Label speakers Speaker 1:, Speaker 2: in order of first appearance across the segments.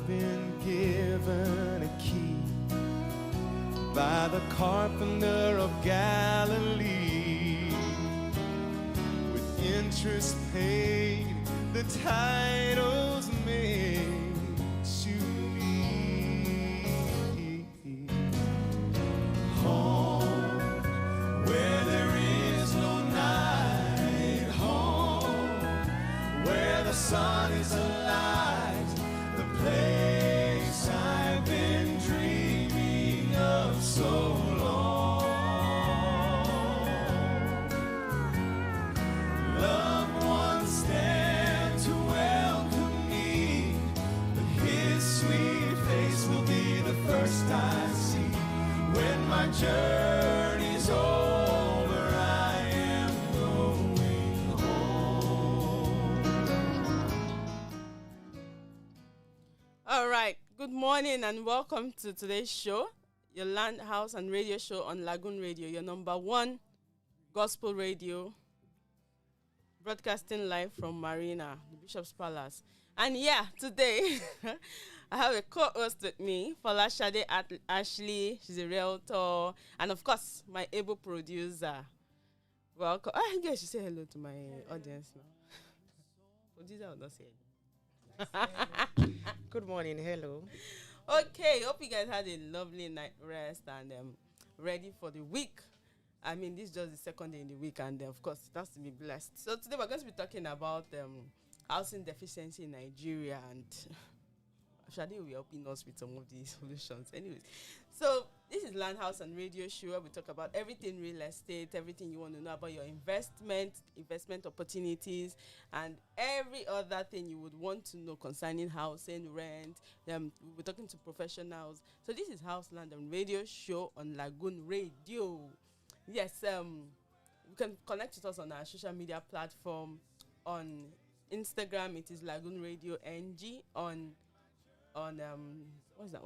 Speaker 1: been given a key by the carpenter of Galilee. With interest paid, the title's made to me. Home, where there is no night. Home, where the sun is a light. The place I've been dreaming of so long. Loved ones stand to welcome me, but his sweet face will be the first I see. When my journey's over, I am going home.
Speaker 2: All right. Good morning and welcome to today's show, your land, house, and radio show on Lagoon Radio, your number one gospel radio, broadcasting live from Marina, the Bishop's Palace. And yeah, today I have a co-host with me, Folashade Ashley. She's a realtor, and of course, my able producer. Welcome. I guess you say hello to my audience now. Producer will not say hello.
Speaker 3: Good morning, hello.
Speaker 2: Okay, hope you guys had a lovely night rest and ready for the week. I mean, this is just the second day in the week, and of course, it has to be blessed. So today we're going to be talking about housing deficiency in Nigeria, and Shadi will be helping us with some of these solutions. Anyways, so this is Land House and Radio Show where we talk about everything real estate, everything you want to know about your investment opportunities, and every other thing you would want to know concerning housing, rent. We're talking to professionals. So this is House, Land and Radio Show on Lagoon Radio. Yes, you can connect with us on our social media platform. On Instagram, it is Lagoon Radio NG. On what's that?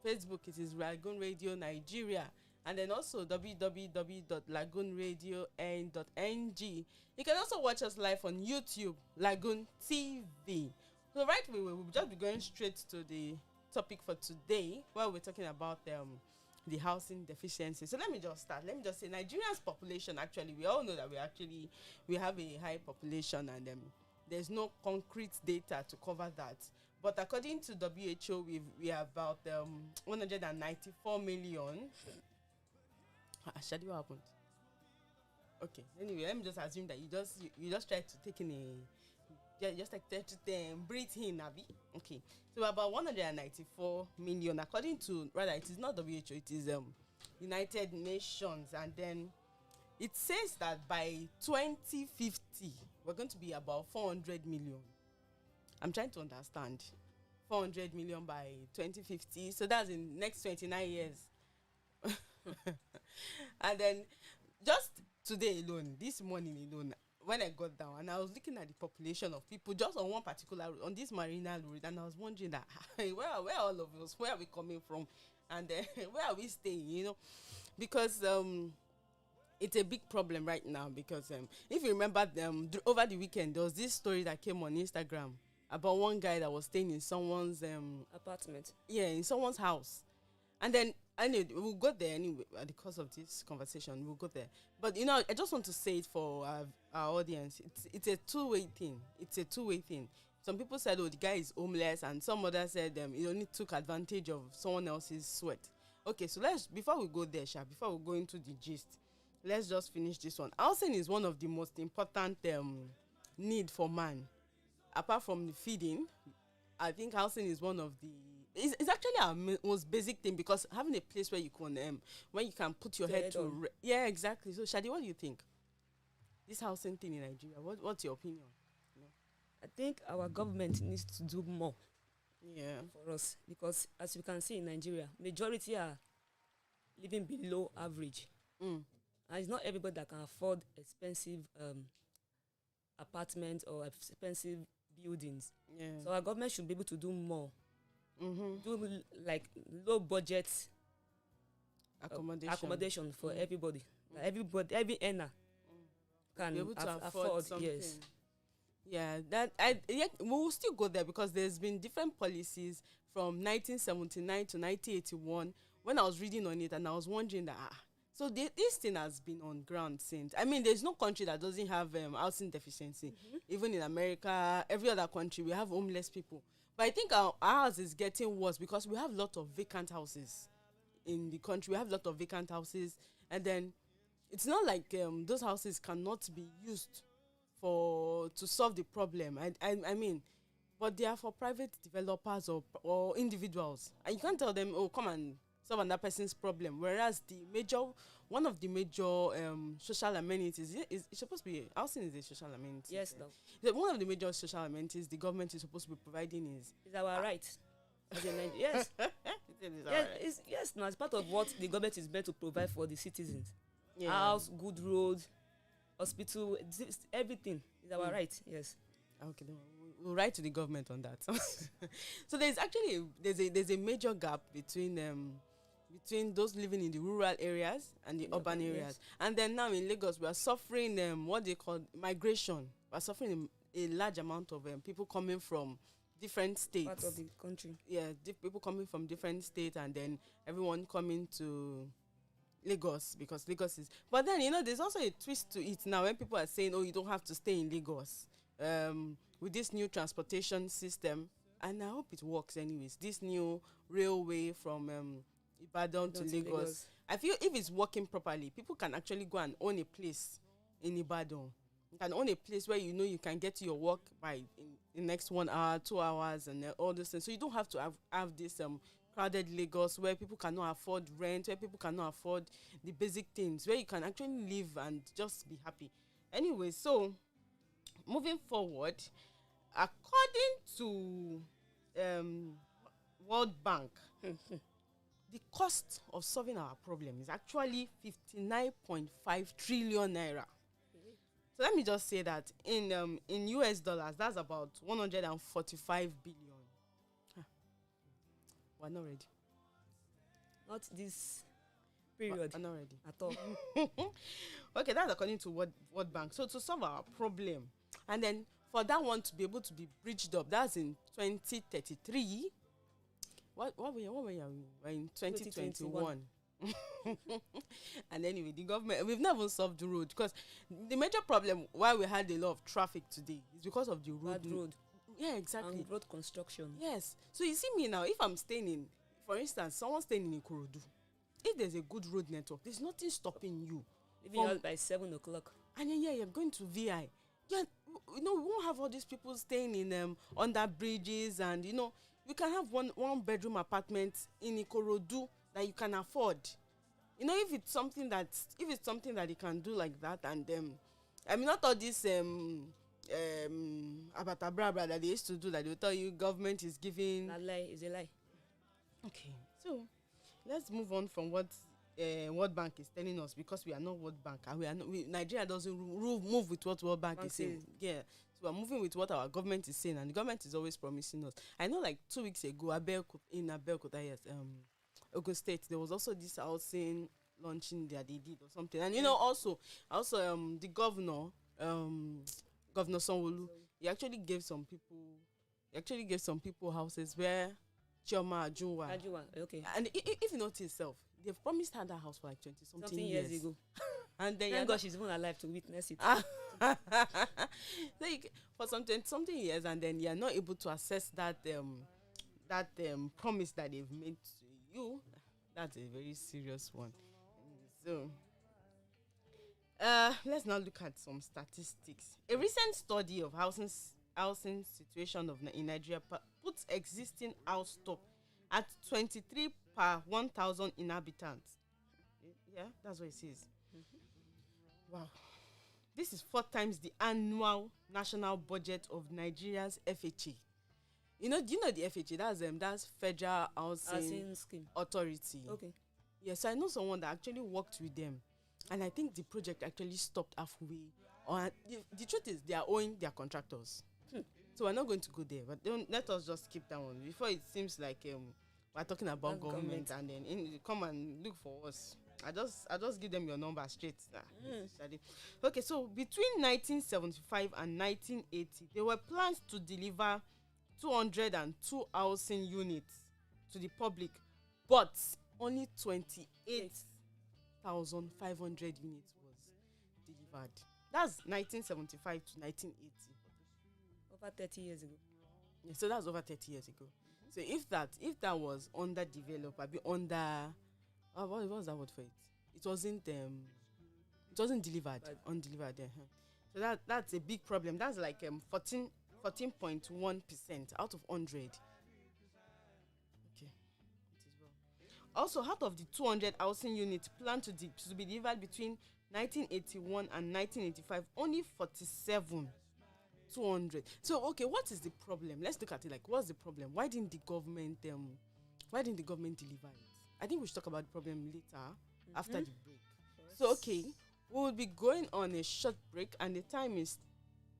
Speaker 2: Facebook, it is Lagoon Radio Nigeria, and then also www.lagoonradio.ng. You can also watch us live on YouTube, LagoonTV. So right away, we'll just be going straight to the topic for today, where we're talking about the housing deficiency. So let me just start. Let me just say, Nigeria's population, actually, we all know that we have a high population, and there's no concrete data to cover that. But according to WHO, we have about 194 million. Shadi, what happened? Okay. Anyway, let me just assume that you just try to take in just like try to breathe in, Nabi. Okay. So about 194 million. According to, rather, it is not WHO, it is United Nations, and then it says that by 2050 we're going to be about 400 million. I'm trying to understand. 400 million by 2050. So that's in next 29 years. And then just today alone, this morning alone, when I got down and I was looking at the population of people just on one particular road, on this Marina road, and I was wondering that where are all of us? Where are we coming from? And where are we staying? You know, because it's a big problem right now. Because if you remember, over the weekend there was this story that came on Instagram about one guy that was staying in someone's
Speaker 3: apartment. Yeah,
Speaker 2: in someone's house. And then anyway, we'll go there anyway at the course of this conversation. We'll go there. But you know, I just want to say it for our audience. It's a two-way thing. It's a two-way thing. Some people said, oh, the guy is homeless, and some others said he only took advantage of someone else's sweat. Okay, so before we go there, before we go into the gist, let's just finish this one. Housing is one of the most important need for man. Apart from the feeding, I think housing is one of the. It's actually our most basic thing, because having a place where you can put your head to. Yeah, exactly. So Shadi, what do you think? This housing thing in Nigeria, what's your opinion? You know?
Speaker 3: I think our government needs to do more.
Speaker 2: Yeah.
Speaker 3: For us, because as you can see in Nigeria, majority are living below average, and it's not everybody that can afford expensive apartments or expensive buildings. Yeah. So our government should be able to do more. Do like low budget accommodation for everybody. Like every earner can
Speaker 2: be able to afford something.
Speaker 3: Yes.
Speaker 2: Yeah, we will still go there because there's been different policies from 1979 to 1981 when I was reading on it, and I was wondering that so this thing has been on ground since. I mean, there's no country that doesn't have housing deficiency. Even in America, every other country, we have homeless people. But I think ours is getting worse because we have a lot of vacant houses in the country. We have a lot of vacant houses, and then it's not like those houses cannot be used to solve the problem. I mean, but they are for private developers or individuals, and you can't tell them, oh, come and solve another person's problem. Whereas one of the major social amenities is it's supposed to be housing is a social amenity.
Speaker 3: Yes, no.
Speaker 2: One of the major social amenities the government is supposed to be providing is
Speaker 3: our right. Yes. Yes, no, it's part of what the government is meant to provide for the citizens. Yeah. House, good road, hospital, everything is our right. Yes.
Speaker 2: Okay, we'll write to the government on that. So there's actually there's a major gap between those living in the rural areas and the urban areas. Yes. And then now in Lagos we are suffering what they call migration. We are suffering a large amount of people coming from different states.
Speaker 3: Part of the country.
Speaker 2: Yeah, people coming from different states, and then everyone coming to Lagos because Lagos is. But then there's also a twist to it now when people are saying, oh, you don't have to stay in Lagos with this new transportation system, and I hope it works anyways. This new railway from Ibadan to Lagos. I feel if it's working properly, people can actually go and own a place in Ibadan. You can own a place where you can get to your work by in the next 1 hour, 2 hours, and all those things. So you don't have to have this crowded Lagos where people cannot afford rent, where people cannot afford the basic things, where you can actually live and just be happy. Anyway, so moving forward, according to World Bank, the cost of solving our problem is actually 59.5 trillion naira. So let me just say that in US dollars, that's about 145 billion. We're not ready.
Speaker 3: Not this period.
Speaker 2: We're not ready
Speaker 3: at all.
Speaker 2: Okay, that's according to World Bank. So to solve our problem, and then for that one to be able to be bridged up, that's in 2033. What were you? We're in 2021. And anyway, the government, we've never solved the road, because the major problem why we had a lot of traffic today is because of the road.
Speaker 3: Bad road.
Speaker 2: Yeah, exactly.
Speaker 3: And road construction.
Speaker 2: Yes. So you see me now, if I'm staying in, for instance, someone staying in Ikorodu, if there's a good road network, there's nothing stopping you.
Speaker 3: Leaving out by 7 o'clock.
Speaker 2: And then you're going to VI. Yeah, we won't have all these people staying in under bridges, and you can have one bedroom apartment in Ikorodu that you can afford. If it's something that you can do like that, and I mean, not all this abatabra that they used to do, that they will tell you government is giving.
Speaker 3: A lie is a lie.
Speaker 2: Okay, so let's move on from what World Bank is telling us, because we are not World Bank, and Nigeria doesn't move with what World Bank is saying. Yeah, so we're moving with what our government is saying, and the government is always promising us. I know, like 2 weeks ago, in Abeokuta, yes, Ogun State, there was also this housing launching that they did or something, and also the governor, Governor Sanwo-Olu, he actually gave some people houses where Chioma Ajunwa.
Speaker 3: Okay.
Speaker 2: And if you notice yourself, they've promised her that house for like 20-something years
Speaker 3: ago.
Speaker 2: And then
Speaker 3: thank God she's even alive to witness it.
Speaker 2: Like, for some 20-something years, and then you're not able to assess that promise that they've made to you. That's a very serious one. So let's now look at some statistics. A recent study of housing situation in Nigeria puts existing house stock at 23 per 1,000 inhabitants. Yeah, that's what it says. Wow. This is 4 times the annual national budget of Nigeria's FHA. Do you know the FHA? That's Federal Housing
Speaker 3: Scheme
Speaker 2: Authority.
Speaker 3: Okay.
Speaker 2: Yes, I know someone that actually worked with them, and I think the project actually stopped halfway. The truth is, they are owing their contractors. So we're not going to go there, but let us just keep that one before it seems like we're talking about government and then come and look for us. I just give them your number straight. Okay, so between 1975 and 1980, there were plans to deliver 202 housing units to the public, but only 28,500 units was delivered. That's 1975 to 1980.
Speaker 3: Over 30 years ago.
Speaker 2: Yeah, so that's over 30 years ago. So if that was underdeveloped, I'd be under. What was that word for it? It wasn't delivered, undelivered. So that's a big problem. That's like 14.1% out of 100. Okay, it is well. Also, out of the 200 housing units planned to be delivered between 1981 and 1985, only 47. 200. So okay, what is the problem? Let's look at it. Like, what's the problem? Why didn't the government deliver it? I think we should talk about the problem later after the break. So okay, we will be going on a short break, and the time is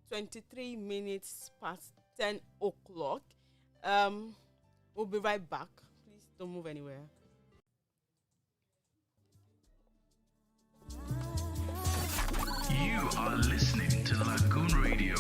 Speaker 2: 23 minutes past 10 o'clock. We'll be right back. Please don't move anywhere.
Speaker 1: You are listening to Lagoon Radio.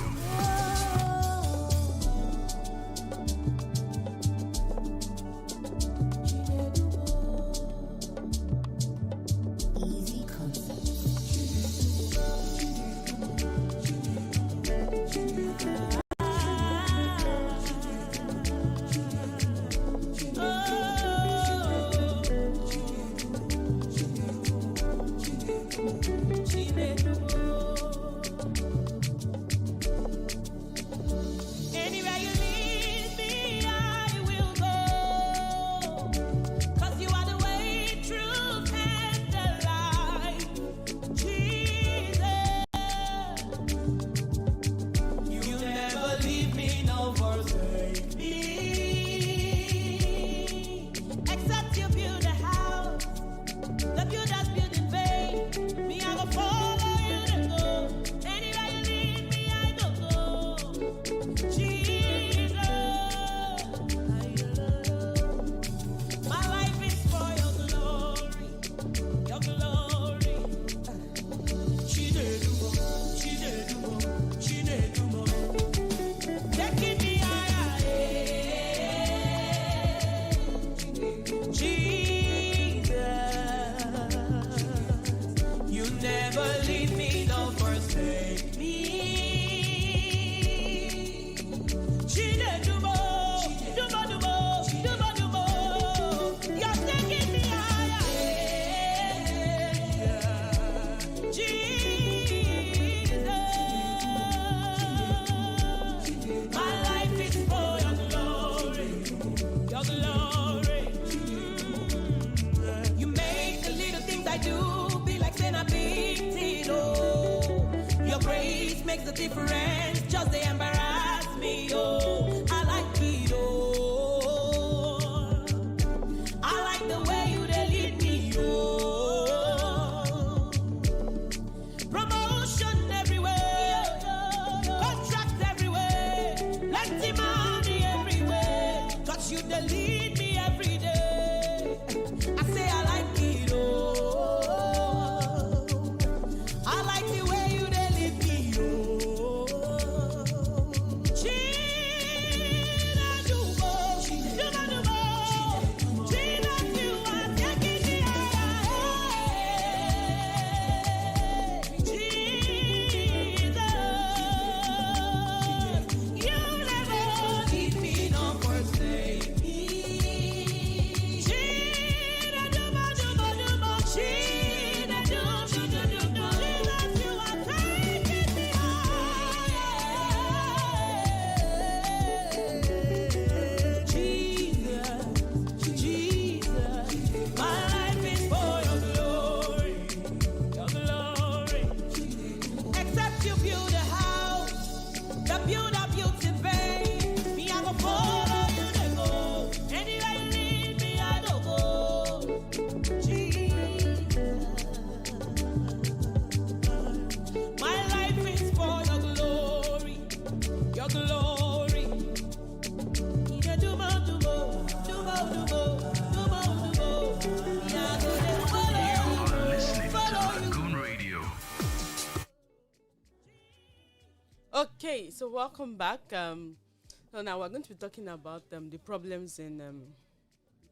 Speaker 2: Okay, so welcome back. So now we're going to be talking about the problems in the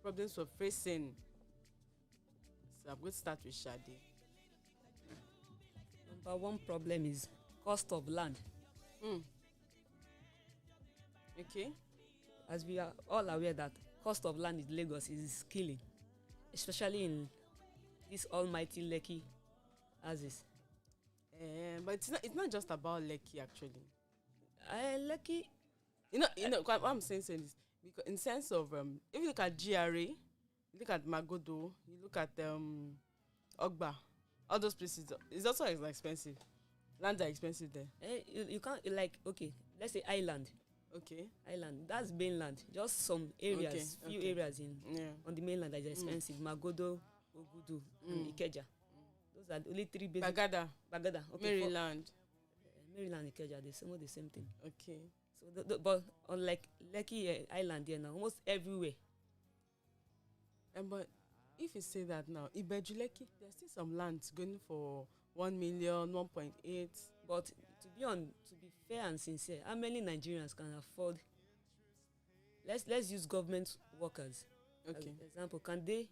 Speaker 2: problems we're facing. So I'm going to start with Shadi.
Speaker 3: Number one problem is cost of land.
Speaker 2: Okay.
Speaker 3: As we are all aware that cost of land in Lagos is killing, especially in this almighty Lekki houses.
Speaker 2: But it's not just about Lekki actually.
Speaker 3: Lekki,
Speaker 2: What I'm saying is because in sense of if you look at GRA, you look at Magodo, you look at Ogba, all those places, it's also expensive. Lands are expensive there.
Speaker 3: you can't like, okay, let's say island.
Speaker 2: Okay.
Speaker 3: Island, that's mainland. Just some areas, few areas on the mainland that is expensive. Magodo, Ogudu, and Ikeja. Those are the only three basic.
Speaker 2: Bagada.
Speaker 3: Okay.
Speaker 2: Maryland.
Speaker 3: Maryland, Ikeja, they're some of the same thing.
Speaker 2: Okay.
Speaker 3: So, but unlike Lekki Island, now almost everywhere.
Speaker 2: But if you say that now, Ibejuleki, there's still some lands going for 1 million, 1.8.
Speaker 3: But to be fair and sincere, how many Nigerians can afford? Let's use government workers.
Speaker 2: Okay.
Speaker 3: As example, can they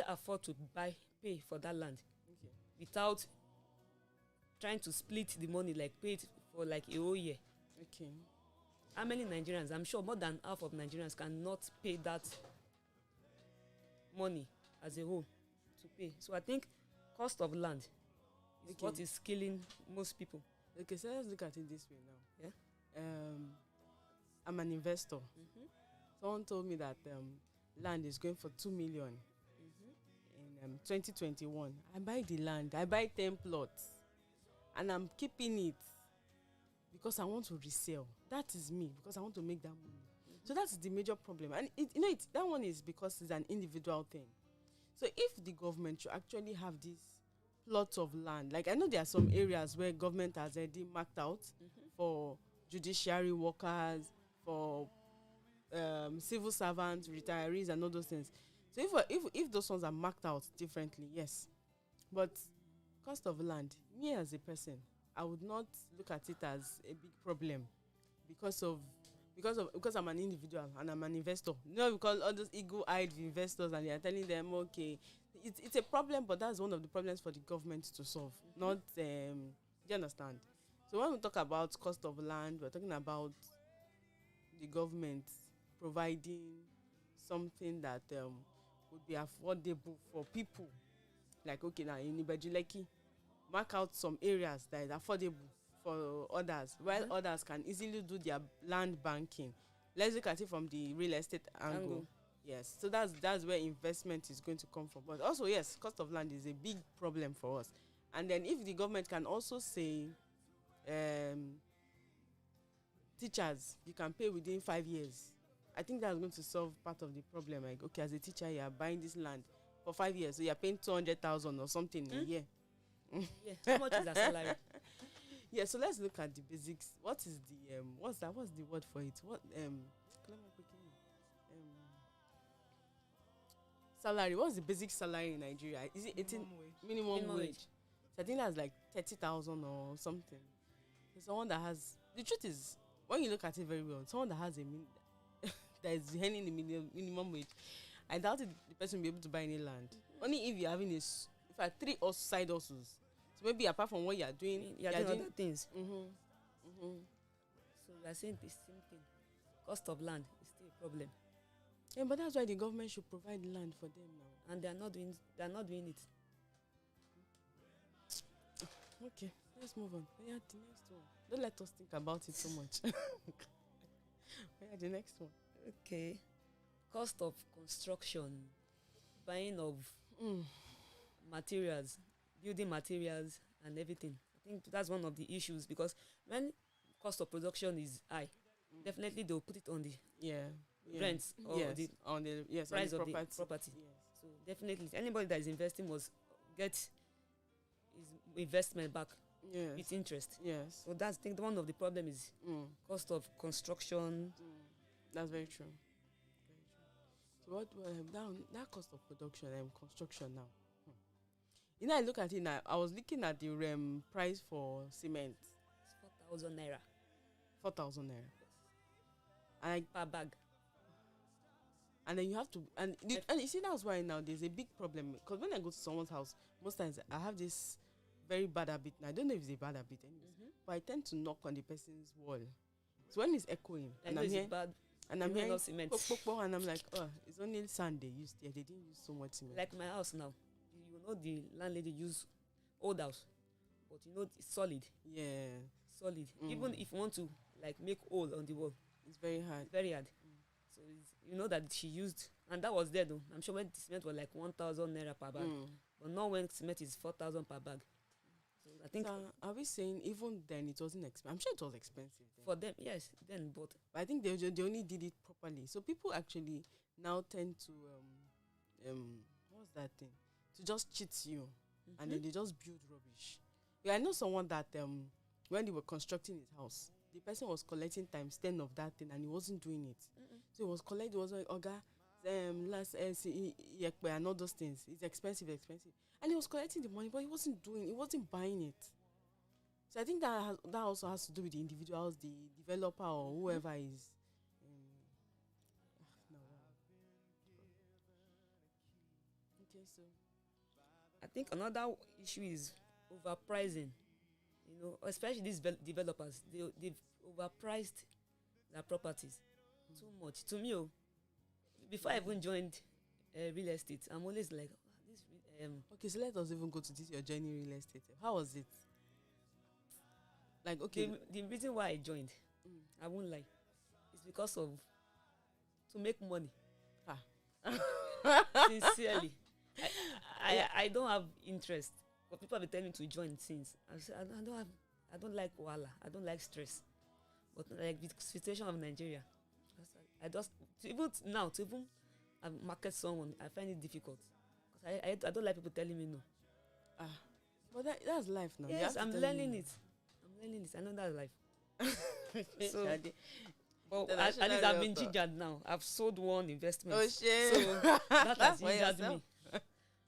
Speaker 3: afford to pay for that land without trying to split the money, like pay it for like a whole year?
Speaker 2: Okay.
Speaker 3: How many Nigerians? I'm sure more than half of Nigerians cannot pay that money as a whole to pay. So I think cost of land is what is killing most people.
Speaker 2: Okay, so let's look at it this way now.
Speaker 3: Yeah.
Speaker 2: I'm an investor. Someone told me that land is going for 2 million in 2021. I buy the land. I buy 10 plots, and I'm keeping it because I want to resell. That is me, because I want to make that money. So that's the major problem, and that one is because it's an individual thing. So if the government should actually have this plots of land, like I know there are some areas where government has already marked out for judiciary workers, for civil servants, retirees, and all those things. So if those ones are marked out differently, yes. But cost of land, me as a person, I would not look at it as a big problem because I'm an individual and I'm an investor. Because all those eagle-eyed investors, and they are telling them, okay, it's a problem, but that's one of the problems for the government to solve. Not do you understand? So when we talk about cost of land, we're talking about the government providing something that would be affordable for people. Like, okay, now in Ibejuleki, mark out some areas that is affordable for others, while others can easily do their land banking. Let's look at it from the real estate angle. Yes, so that's where investment is going to come from. But also, yes, cost of land is a big problem for us. And then if the government can also say, teachers, you can pay within 5 years, I think that's going to solve part of the problem. Like, okay, as a teacher, you are buying this land for 5 years, so you are paying 200,000 or something a year.
Speaker 3: Yeah, how much is that salary?
Speaker 2: Yeah, so let's look at the basics. What is the what's the word for it? Salary. What's the basic salary in Nigeria? Is it 18 minimum wage? So I think that's like 30,000 or something. So someone that has, the truth is, when you look at it very well, someone that has that is earning the minimum wage, I doubt it, the person will be able to buy any land. Only if you're having if you are 3 or side hustles. So maybe apart from what you are doing,
Speaker 3: you're doing other things. So we are saying the same thing. Cost of land is still a problem.
Speaker 2: Yeah, but that's why the government should provide land for them now.
Speaker 3: And they are not doing it.
Speaker 2: Okay, let's move on. Yeah, the next one. Don't let us think about it so much. Yeah, the next one.
Speaker 3: Okay. Cost of construction, buying of materials, building materials and everything. I think that's one of the issues, because when cost of production is high, definitely they'll put it on the rents or the price of the property.
Speaker 2: Yes.
Speaker 3: So definitely anybody that is investing must get his investment back with interest.
Speaker 2: Yes.
Speaker 3: So that's, I think, one of the problem is cost of construction.
Speaker 2: That's very true. So what that cost of production and construction now? I look at it now. I was looking at the price for cement
Speaker 3: 4,000 naira.
Speaker 2: 4,000 naira. And
Speaker 3: per bag.
Speaker 2: And then you have to, and you see, that's why now there's a big problem. Because when I go to someone's house, most times I have this very bad habit. I don't know if it's a bad habit, anyways, but I tend to knock on the person's wall. So when it's echoing, and I'm here, and I'm hearing, and I'm like, oh, it's only sand they used there. They didn't use so much cement.
Speaker 3: Like my house now, you know, the landlady use old house, but you know it's solid.
Speaker 2: Yeah,
Speaker 3: solid. Even if you want to like make hole on the wall,
Speaker 2: it's very hard.
Speaker 3: It's very hard. So it's, you know that she used, and that was there though. I'm sure when the cement was like 1,000 naira per bag, but now when cement is 4,000 per bag. So I think.
Speaker 2: So are we saying even then it wasn't expensive? I'm sure it was expensive then.
Speaker 3: For them, yes, then, but
Speaker 2: I think they only did it properly. So people actually now tend to what's that thing? To just cheat you, and then they just build rubbish. Yeah, I know someone that when they were constructing his house, the person was collecting times 10 of that thing, and he wasn't doing it. So he was collecting. He was like, "Oga, last and all those things. It's expensive, and he was collecting the money, but he wasn't buying it. So I think that also has to do with the individuals, the developer or whoever is. Okay, so
Speaker 3: I think another issue is overpricing. You know, especially these developers, they've overpriced their properties too much. To me, before I even joined real estate, I'm always like, this.
Speaker 2: Okay, so let us even go to this your journey real estate. How was it? Like, okay,
Speaker 3: the reason why I joined, I won't lie, is because of to make money. Sincerely, I don't have interest. But people have been telling me to join since. I said I don't like wahala. I don't like stress. But like the situation of Nigeria, I just to even market someone, I find it difficult. Because I don't like people telling me no.
Speaker 2: But that's life now.
Speaker 3: Yes, I'm learning it. I know that's life. So, but at least I've been gingered now. I've sold one investment.
Speaker 2: Oh shit!
Speaker 3: So that has gingered me.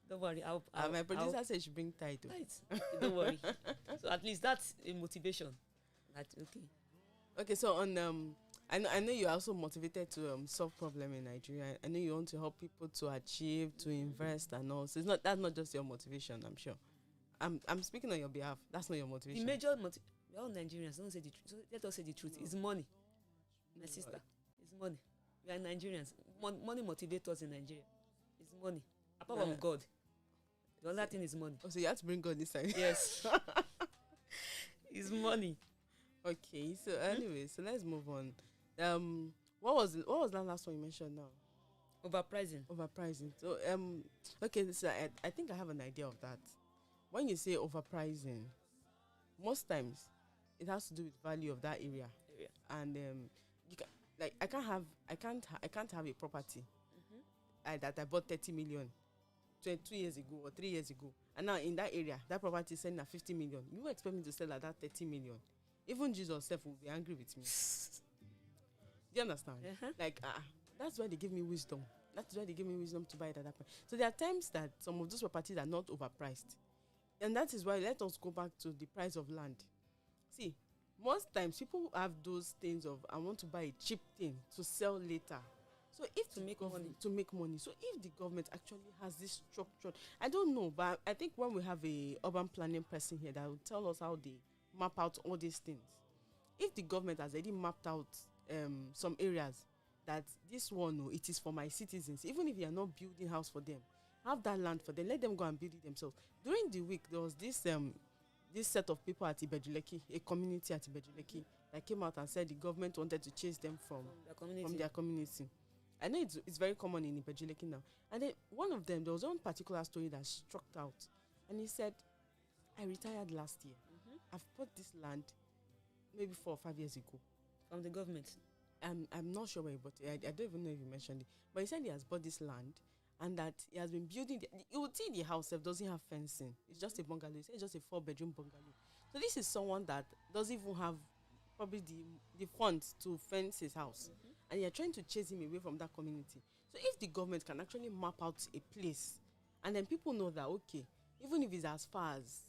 Speaker 3: Don't worry.
Speaker 2: My producer said she bring title.
Speaker 3: Don't worry. So at least that's a motivation. That's okay.
Speaker 2: Okay, so on I know you're also motivated to solve problem in Nigeria. I know you want to help people to achieve, to invest, and all. So that's not just your motivation. I'm sure. I'm speaking on your behalf. That's not your motivation.
Speaker 3: The major we're all Nigerians. Don't say the truth. So let us say the truth. It's money, my sister. It's money. We are Nigerians. Money motivates us in Nigeria. It's money. Apart from God, the other thing is money.
Speaker 2: Oh, so you have to bring God inside.
Speaker 3: Yes. It's money.
Speaker 2: Okay. So anyway, so let's move on. What was that last one you mentioned now? Overpricing. So okay. So I think I have an idea of that. When you say overpricing, most times it has to do with value of that area. And you can, like, I can't have a property that I bought 30 million 2 years ago or 3 years ago, and now in that area that property is selling at 50 million. You expect me to sell at that 30 million? Even Jesus self will be angry with me. Do you understand? Like that's why they give me wisdom. That's why they give me wisdom to buy it at that point. So there are times that some of those properties are not overpriced. And that is why let us go back to the price of land. See, most times people have those things of, I want to buy a cheap thing to sell later. So if to make money. So if the government actually has this structure, I don't know, but I think when we have a urban planning person here that will tell us how they map out all these things. If the government has already mapped out some areas that this one, it is for my citizens, even if you are not building house for them, have that land for them, let them go and build it themselves. During the week, there was this set of people at Ibejuleki, a community at Ibejuleki, that came out and said the government wanted to chase them from their community. I know it's very common in Ibejuleki now. And then one of them, there was one particular story that struck out. And he said, I retired last year. I've bought this land maybe 4 or 5 years ago.
Speaker 3: From the government?
Speaker 2: I'm not sure where he bought it. I don't even know if he mentioned it. But he said he has bought this land and that he has been building. You would see the house doesn't have fencing. It's just a bungalow. It's just a 4-bedroom bungalow. So this is someone that doesn't even have probably the funds to fence his house. And you're trying to chase him away from that community. So if the government can actually map out a place and then people know that, okay, even if it's as far as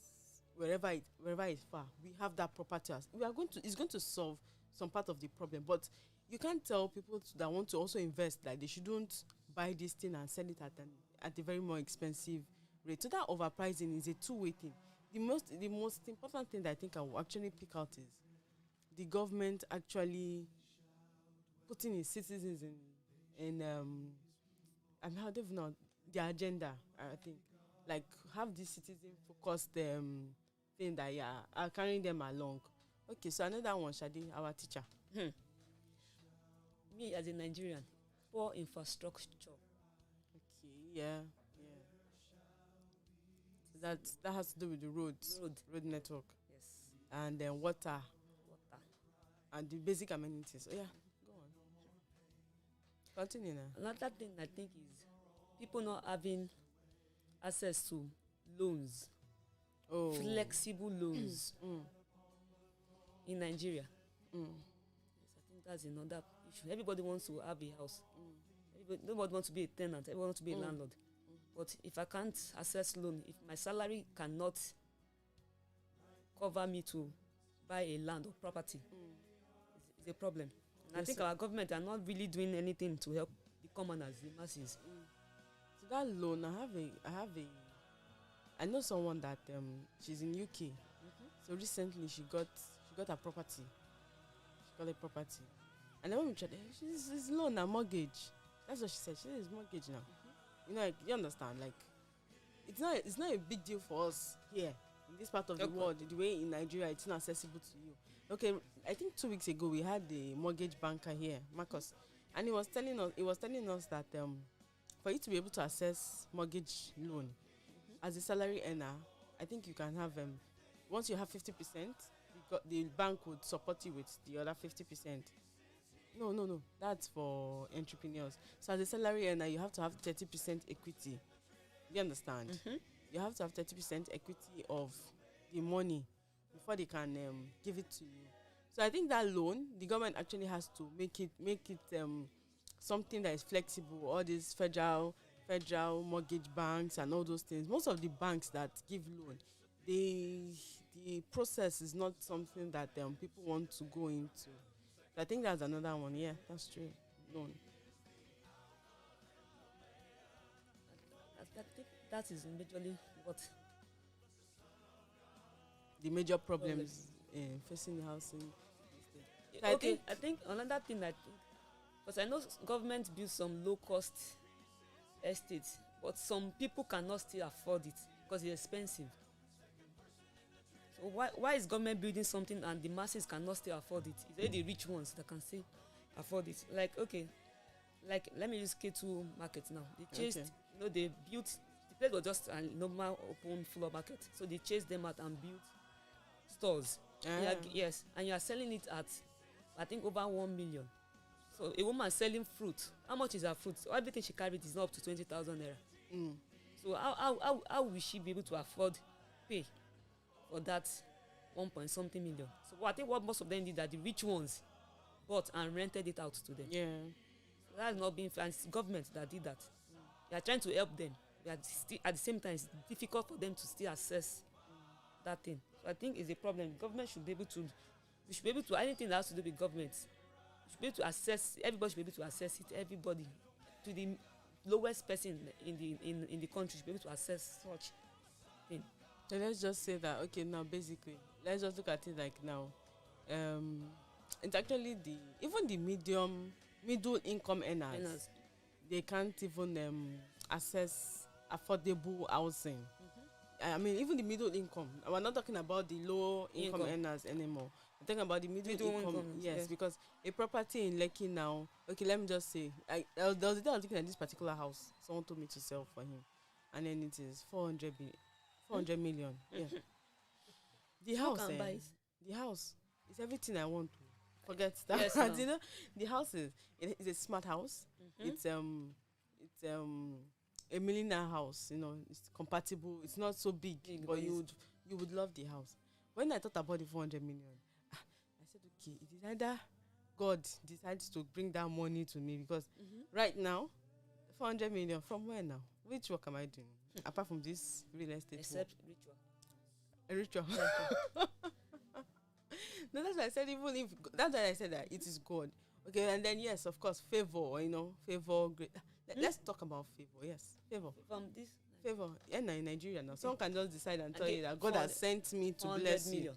Speaker 2: wherever it's far, we have that property. It's going to solve some part of the problem. But you can't tell people that want to also invest that they shouldn't buy this thing and sell it at a very more expensive rate. So that overpricing is a two-way thing. The most important thing that I think I will actually pick out is the government actually putting its citizens in I don't even know their agenda. I think like have this citizen focused thing that are carrying them along. Okay, so another one, Shadi, our teacher.
Speaker 3: Me as a Nigerian, poor infrastructure.
Speaker 2: Okay, yeah. So that has to do with the road network.
Speaker 3: Yes.
Speaker 2: And then water. And the basic amenities. Oh yeah, go on. Continue now.
Speaker 3: Another thing I think is people not having access to loans. Flexible loans in Nigeria. Yes, I think that's another issue. Everybody wants to have a house. Nobody wants to be a tenant. Everyone wants to be a landlord. But if I can't access loan, if my salary cannot cover me to buy a land or property, it's a problem. And I think our government are not really doing anything to help the commoners, the masses.
Speaker 2: So that loan, I know someone that she's in UK. So recently she got a property. She got a property, and then when we tried, she's loan and mortgage. That's what she said. She said it's mortgage now. You know, like, you understand? Like, it's not a big deal for us here in this part of the world. The way in Nigeria it's not accessible to you. Okay, I think 2 weeks ago we had the mortgage banker here, Marcus, and he was telling us that for you to be able to access mortgage loan as a salary earner, I think you can have once you have 50%, the bank would support you with the other 50%. No, that's for entrepreneurs. So as a salary earner, you have to have 30% equity. You understand? You have to have 30% equity of the money before they can give it to you. So I think that loan, the government actually has to make it something that is flexible. All these federal mortgage banks and all those things. Most of the banks that give loan, the process is not something that people want to go into. So I think that's another one. Yeah, that's true. Loan.
Speaker 3: I think that is majorly what
Speaker 2: the major problems facing the housing. So
Speaker 3: I think another thing because I know government builds some low-cost estates, but some people cannot still afford it because it's expensive. So why is government building something and the masses cannot still afford it? It's only the rich ones that can still afford it. Like, okay, like let me use K2 market now. They chased, they built, the place was just a normal open floor market. So they chased them out and built stores. Yes, and you are selling it at, I think, over 1 million. So a woman selling fruit, how much is her fruit? So everything she carried is not up to 20,000 naira. So how will she be able to afford pay for that 1.something million? So I think what most of them did, that the rich ones bought and rented it out to them.
Speaker 2: Yeah.
Speaker 3: So that's not being fair. It's government that did that. They are trying to help them. At the same time, it's difficult for them to still access that thing. So I think it's a problem. Government should be able to, we should be able to, anything that has to do with government, we should be able to access, everybody should be able to access it, everybody, to the lowest person in the country should be able to access such thing.
Speaker 2: So let's just say that, okay, now basically, let's just look at it like now. It's actually even the middle income earners, they can't even access affordable housing. I mean, even the middle income. We're not talking about the low income earners anymore. We're talking about the middle income. Yes, because a property in Lekki now, okay, let me just say, there was a day I was looking at this particular house. Someone told me to sell for him. And then it is 400 million. Yeah. The house, the house is everything I want to. Forget that.
Speaker 3: Yes,
Speaker 2: you know, the house is a smart house. It's a millionaire house, you know, it's compatible. It's not so big, but you would love the house. When I thought about the 400 million, I said, okay, it is either God decides to bring that money to me, because right now, 400 million from where now? Which work am I doing apart from this real estate?
Speaker 3: Except ritual.
Speaker 2: A ritual. No, that's why I said, even if that's why I said that it is God. Okay, and then yes, of course, favor. Favor. Great. Let's talk about favor. Yes, favor.
Speaker 3: From this
Speaker 2: Favor. Yeah, in Nigeria now, someone can just decide and tell you that God has sent me to bless you.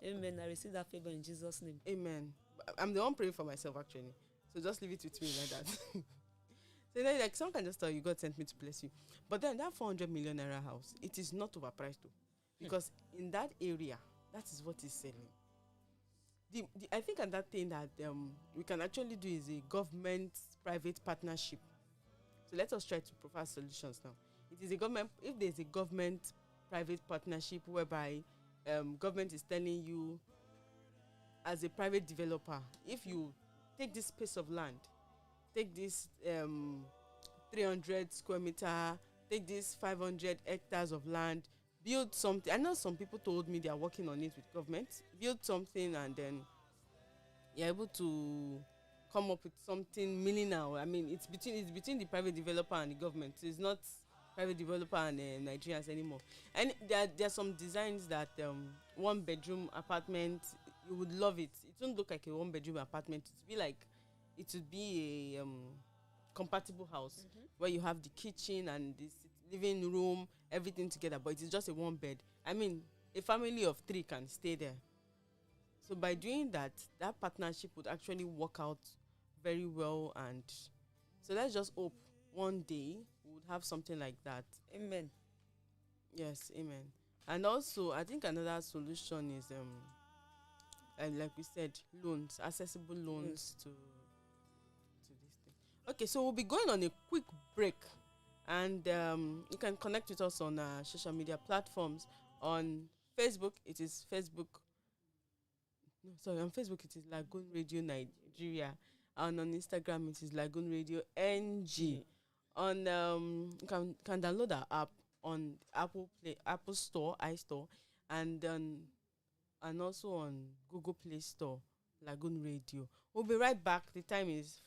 Speaker 3: Amen. I receive that favor in Jesus' name.
Speaker 2: Amen. I'm the one praying for myself actually, so just leave it with me like that. So then, like, someone can just tell you God sent me to bless you, but then that 400 million naira house, it is not overpriced too, because in that area, that is what is selling. I think another thing that we can actually do is a government-private partnership. So let us try to provide solutions now. It is a government. If there is a government-private partnership whereby government is telling you, as a private developer, if you take this piece of land, take this 300 square meter, take this 500 hectares of land, build something. I know some people told me they are working on it with government. Build something and then you're able to come up with something millennial. I mean, it's between the private developer and the government. It's not private developer and Nigerians anymore. And there are some designs that 1 bedroom apartment, you would love it. It won't look like a 1 bedroom apartment. It would be a compatible house where you have the kitchen and this living room, everything together, but it is just a 1 bed. I mean, a family of 3 can stay there. So by doing that, that partnership would actually work out very well. And so let's just hope one day we would have something like that.
Speaker 3: Amen.
Speaker 2: Yes, amen. And also, I think another solution is, like we said, loans, accessible loans to this thing. Okay, so we'll be going on a quick break. And you can connect with us on social media platforms. On Facebook, it is Facebook. No, sorry, on Facebook, it is Lagoonradio Nigeria. And on Instagram, it is Lagoonradio NG. On you can download our app on Apple Store, iStore, and also on Google Play Store, Lagoonradio. We'll be right back. The time is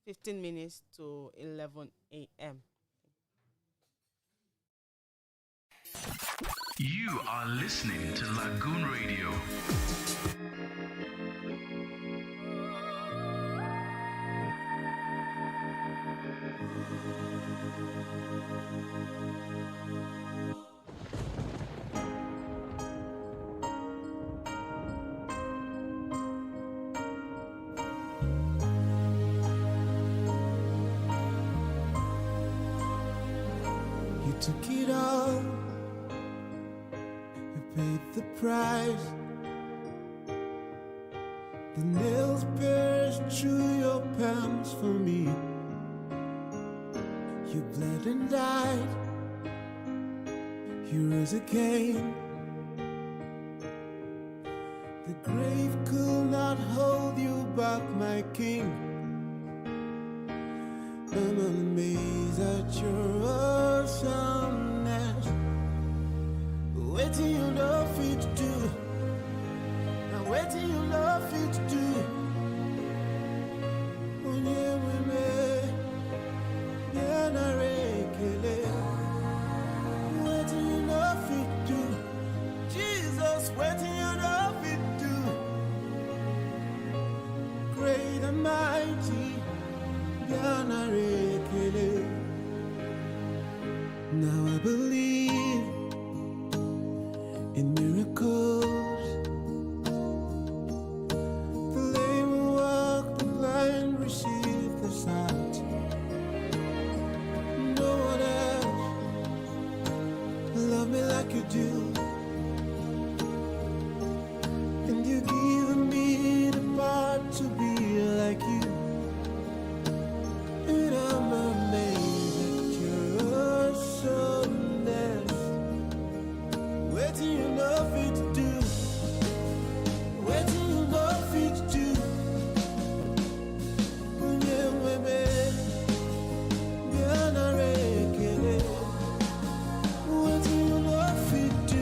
Speaker 2: 15 minutes to 11 a.m.
Speaker 1: You are listening to Lagoon Radio. You took it all. Paid the price. The nails pierced through your palms for me. You bled and died. You rose again. The grave could not hold you back, my king. I'm amazed at your awesomeness. Waiting you love it to do. Now waiting you love it to do. Oh yeah, we may. Yeah, na rekele. Waiting you love it to. Jesus, waiting you love it to. Great and mighty. Yeah, na rekele. Now I believe in miracles. The lame will walk, the blind receive the sight. No one else love me like you do. And you give me the power to be like you. And I'm amazed at your awesomeness. Waiting you love it to do. Waiting you love it to do. Unye mweme Gana rekele. Waiting you love it to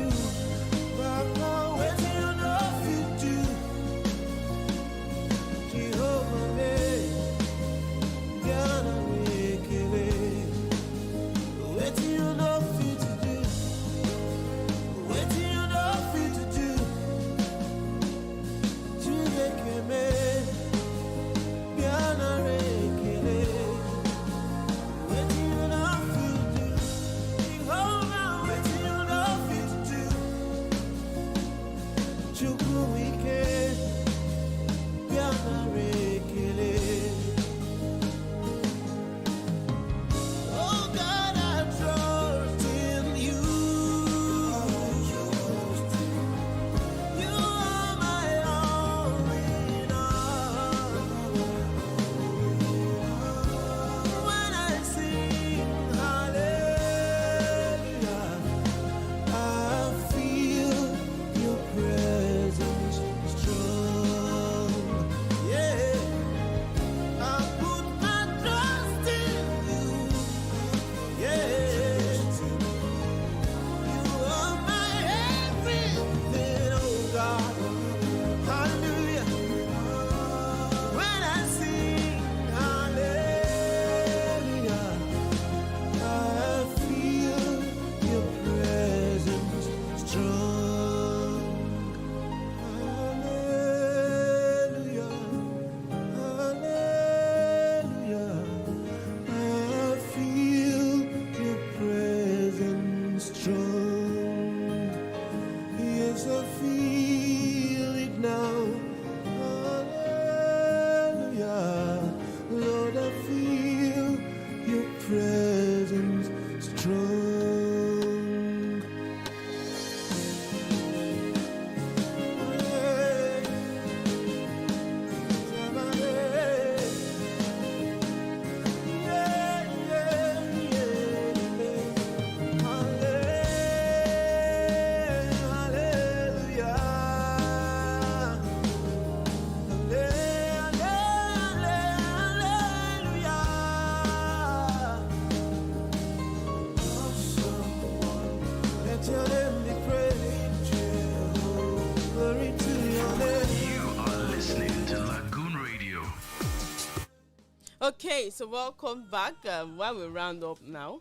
Speaker 2: Okay, so welcome back. While we round up now,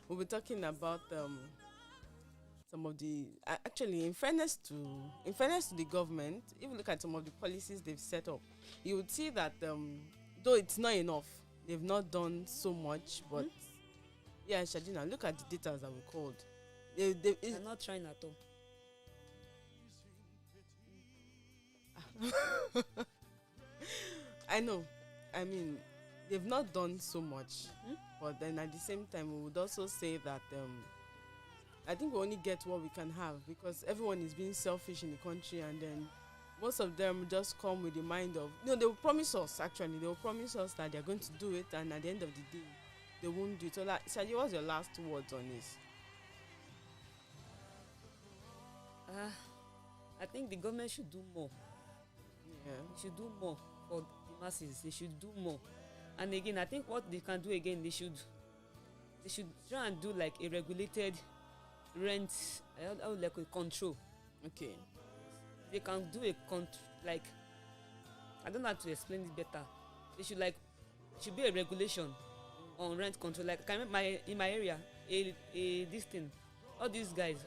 Speaker 2: we'll be talking about some of the actually, in fairness to the government, if you look at some of the policies they've set up, you would see that though it's not enough, they've not done so much. But yeah, Shadina, look at the data that we called.
Speaker 3: They're not trying at all.
Speaker 2: I know. I mean, they've not done so much, but then at the same time, we would also say that I think we only get what we can have, because everyone is being selfish in the country, and then most of them just come with the mind of, they will promise us, actually, they will promise us that they're going to do it, and at the end of the day, they won't do it. So, Shadi, what's your last words on this?
Speaker 3: I think the government should do more.
Speaker 2: Yeah.
Speaker 3: They should do more for the masses. They should do more. And again, I think what they can do again, they should try and do like a regulated rent, I would like a control.
Speaker 2: Okay.
Speaker 3: They can do a like, I don't know how to explain it better. They should should be a regulation on rent control. Like, in my area, this thing, all these guys,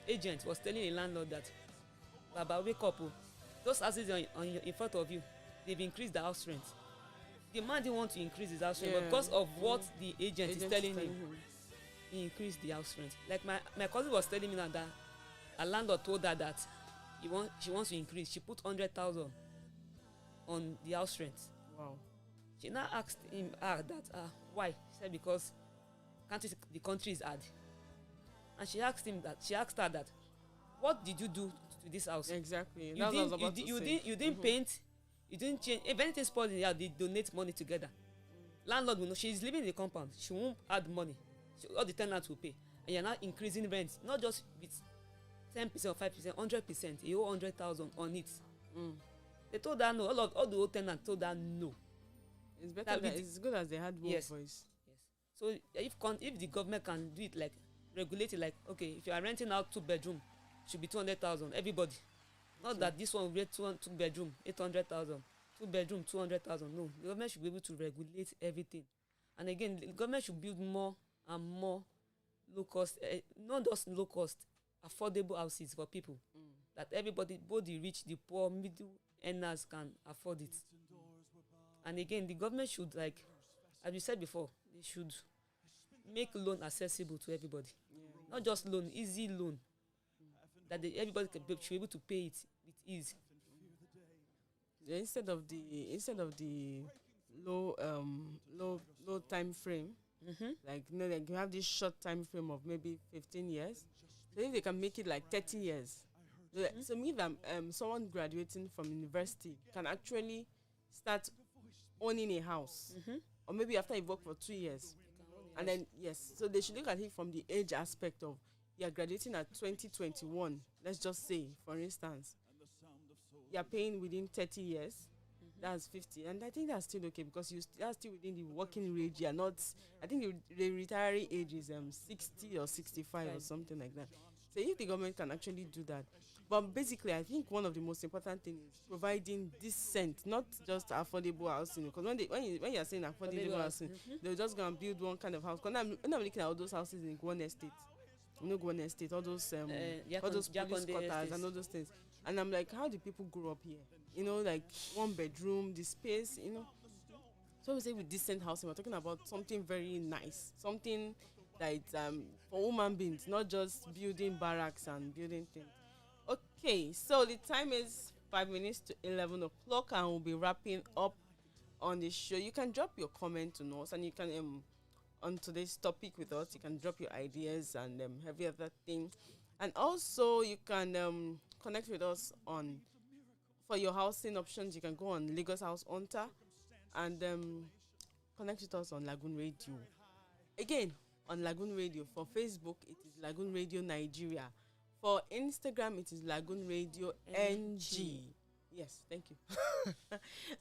Speaker 3: agents was telling a landlord that, Baba, wake up, those houses in front of you, they've increased the house rent. The man didn't want to increase his house rent, but because of what the agent is telling him, he increased the house rent. Like my cousin was telling me now that a landlord told her that she wants to increase. She put 100,000 on the house rent.
Speaker 2: Wow.
Speaker 3: She now asked him that why. She said because the country is hard. And she asked her that, what did you do to this house?
Speaker 2: Exactly.
Speaker 3: You didn't paint. You didn't change. If anything spoils in the house, they donate money together. Landlord will know she's living in the compound. She won't add money. All the tenants will pay. And you're not increasing rent, not just with 10% or 5%, 100%. You owe 100,000 on it. They told her no. All the old tenants told her no.
Speaker 2: It's better. It's as good as they had one voice.
Speaker 3: Yes. So if the government can do it, like regulate it, like, okay, if you are renting out 2-bedroom, it should be 200,000. Everybody. Not that this one will rent 2-bedroom, 800,000. 2-bedroom, 200,000. No, the government should be able to regulate everything. And again, the government should build more and more low cost, not just low cost, affordable houses for people. That everybody, both the rich, the poor, middle earners can afford it. And again, the government should, like, as we said before, they should make loan accessible to everybody. Not just loan, easy loan. That everybody should be able to pay it with ease.
Speaker 2: Yeah, instead of the low time frame, like like you have this short time frame of maybe 15 years. So if they can make it like 30 years, so me that someone graduating from university can actually start owning a house, or maybe after you work for 2 years, and then so they should look at it from the age aspect of, you're graduating at 2021, let's just say, for instance, you're paying within 30 years, that's 50, and I think that's still okay, because you're still within the working age. You're not, I think the retiree age is 60 or 65 or something like that. So if the government can actually do that, but basically I think one of the most important things is providing decent, not just affordable housing, because when you're saying affordable housing, they're just going to build one kind of house. Because when I'm looking at all those houses in Gwan Estate, Gwan Estate, all those police quarters and all those things, and I'm like, how do people grow up here? Like 1 bedroom, the space, So we say with decent housing, we're talking about something very nice, something that it's for human beings, not just building barracks and building things. Okay, so the time is 5 minutes to 11 o'clock, and we'll be wrapping up on the show. You can drop your comment to us, and you can on today's topic with us. You can drop your ideas and every other thing, and also you can connect with us for your housing options. You can go on Lagos House Hunter and connect with us on Lagoonradio. Again, on Lagoonradio. For Facebook, it is Lagoonradio Nigeria. For Instagram, it is Lagoonradio NG. Yes, thank you.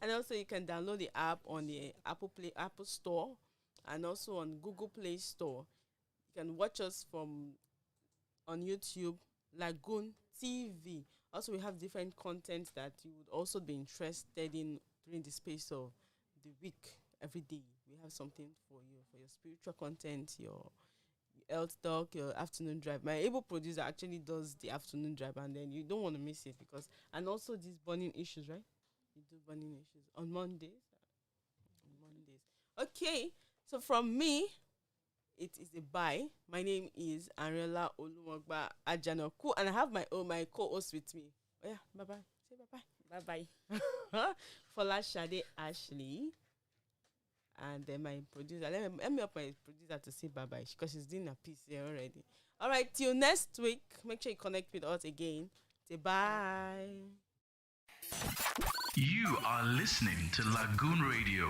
Speaker 2: And also, you can download the app on the Apple Store and also on Google Play Store. You can watch us on YouTube, LagoonTV. Also, we have different content that you would also be interested in during the space of the week. Every day, we we have something for you, for your spiritual content, your health talk, your afternoon drive. My able producer actually does the afternoon drive, and then you don't want to miss it because, and also these burning issues, right? You do burning issues on Mondays. Okay, so from me, it is a bye. My name is Ariela Olumakaiye Ajanoku, and I have my co-host with me. Oh yeah, bye bye. Say bye bye.
Speaker 3: Bye bye.
Speaker 2: Folashade Ashley, and then my producer. Let me help my producer to say bye bye because she's doing a piece here already. All right, till next week. Make sure you connect with us again. Say bye.
Speaker 1: You are listening to Lagoon Radio.